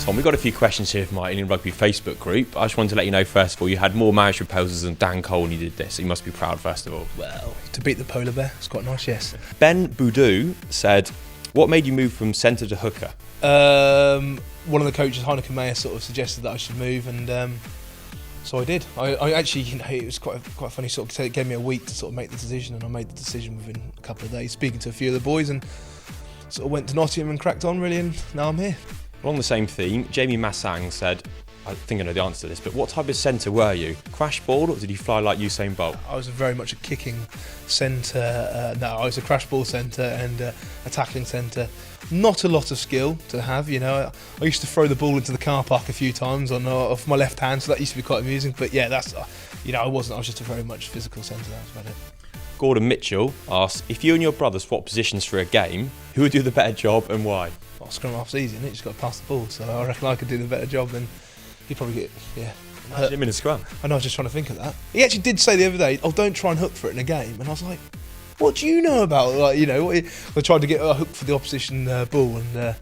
Tom, we've got a few questions here from our England Rugby Facebook group. I just wanted to let you know, first of all, you had more marriage proposals than Dan Cole when you did this. So you must be proud, first of all. Well, to beat the polar bear, it's quite nice, yes. Ben Boudou said, what made you move from centre to hooker? One of the coaches, Heineken Mayer, sort of suggested that I should move, and so I did. I actually, it was quite funny. Sort of it gave me a week to sort of make the decision, and I made the decision within a couple of days, speaking to a few of the boys, and sort of went to Nottingham and cracked on really, and now I'm here. Along the same theme, Jamie Massang said, I think I know the answer to this, but what type of centre were you? Crash ball, or did you fly like Usain Bolt? I was very much a kicking centre. No, I was a crash ball centre and a tackling centre. Not a lot of skill to have, you know. I used to throw the ball into the car park a few times off my left hand, so that used to be quite amusing. But yeah, that's, I wasn't. I was just a very much physical centre. That's about it. Gordon Mitchell asked, if you and your brother swap positions for a game, who would do the better job and why? Well, scrum half's easy, isn't it? You just got to pass the ball. So I reckon I could do the better job than he'd probably get. Yeah. Imagine him in a scrum. I know. I was just trying to think of that. He actually did say the other day, "Oh, don't try and hook for it in a game," and I was like, what do you know about, like, you know, I tried to get a hook for the opposition ball, and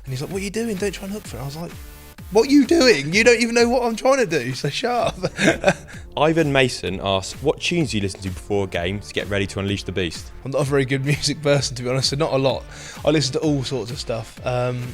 he's like, what are you doing? Don't try and hook for it. I was like, what are you doing? You don't even know what I'm trying to do, so shut up. Ivan Mason asked, what tunes do you listen to before a game to get ready to unleash the beast? I'm not a very good music person, to be honest, so not a lot. I listen to all sorts of stuff. I'm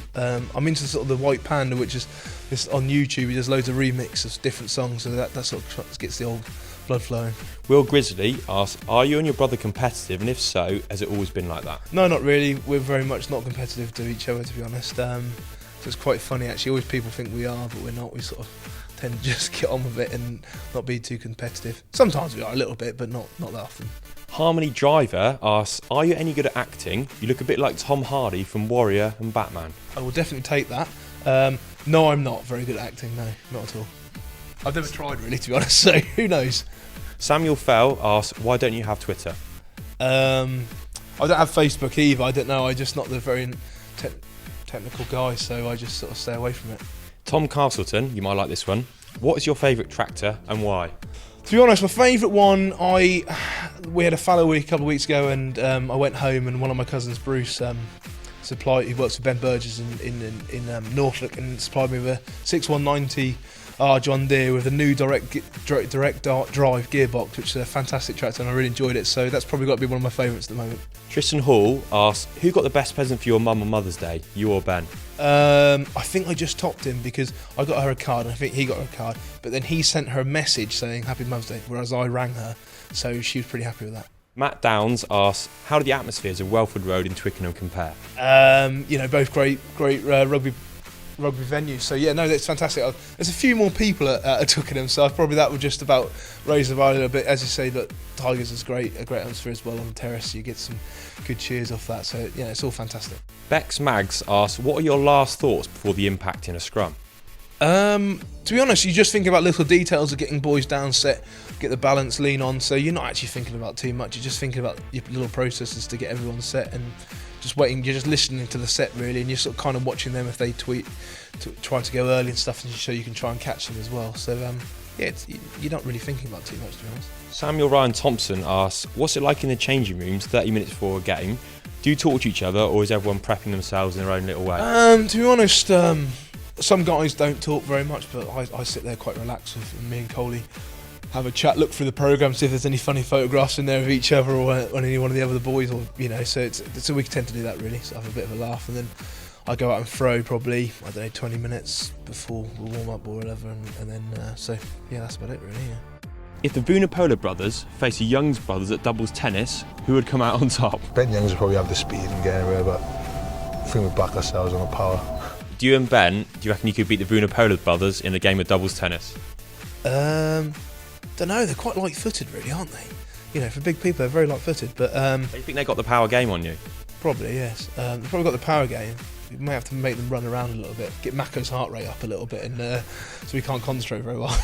into sort of the White Panda, which is this on YouTube. He does loads of remixes of different songs, so that sort of gets the old blood flowing. Will Grizzly asked, are you and your brother competitive, and if so, has it always been like that? No, not really. We're very much not competitive to each other, to be honest. So it's quite funny actually. Always people think we are, but we're not. We sort of tend to just get on with it and not be too competitive. Sometimes we are a little bit, but not that often. Harmony Driver asks, are you any good at acting? You look a bit like Tom Hardy from Warrior and Batman. I will definitely take that. No, I'm not very good at acting, no, not at all. I've never tried really, to be honest, so who knows. Samuel Fell asks, why don't you have Twitter? I don't have Facebook either. I don't know, I'm just not the very technical guy, so I just sort of stay away from it. Tom Castleton, you might like this one. What is your favourite tractor and why? To be honest, my favourite one, we had a fallow week a couple of weeks ago, and I went home, and one of my cousins, Bruce, he works for Ben Burgess in Norfolk, and supplied me with a 6190 John Deere with a new direct drive gearbox, which is a fantastic tractor, and I really enjoyed it, so that's probably got to be one of my favourites at the moment. Tristan Hall asks, who got the best present for your mum on Mother's Day, you or Ben? I think I just topped him, because I got her a card and I think he got her a card, but then he sent her a message saying Happy Mother's Day, whereas I rang her, so she was pretty happy with that. Matt Downs asks, how do the atmospheres of Welford Road and Twickenham compare? Both great rugby venues, so yeah, no, that's fantastic. There's a few more people at Twickenham, so probably that would just about raise the bar a little bit. As you say, that Tigers is a great atmosphere as well on the terrace. You get some good cheers off that, so yeah, it's all fantastic. Bex Mags asks, what are your last thoughts before the impact in a scrum? To be honest, you just think about little details of getting boys down set, get the balance, lean on, so you're not actually thinking about too much. You're just thinking about your little processes to get everyone set, and just waiting. You're just listening to the set really, and you're sort of kind of watching them if they try to go early and stuff, and so you can try and catch them as well. So yeah, you're not really thinking about too much, to be honest. Samuel Ryan Thompson asks, what's it like in the changing rooms 30 minutes before a game? Do you talk to each other, or is everyone prepping themselves in their own little way? To be honest, some guys don't talk very much, but I sit there quite relaxed with me and Coley. Have a chat, look through the programme, see if there's any funny photographs in there of each other or any one of the other boys, or so we tend to do that really. So have a bit of a laugh, and then I go out and throw probably 20 minutes before we warm up or whatever, and then so yeah, that's about it really. Yeah. If the Vunipola brothers face the Youngs brothers at doubles tennis, who would come out on top? Ben Youngs would probably have the speed and get anywhere, but I think we back ourselves on the power. Do you and Ben, do you reckon you could beat the Vunipola brothers in a game of doubles tennis? Don't know, they're quite light-footed really, aren't they? You know, for big people they're very light-footed, but do you think they got the power game on you? Probably, yes. They've probably got the power game. We may have to make them run around a little bit, get Mako's heart rate up a little bit, and so we can't concentrate very well.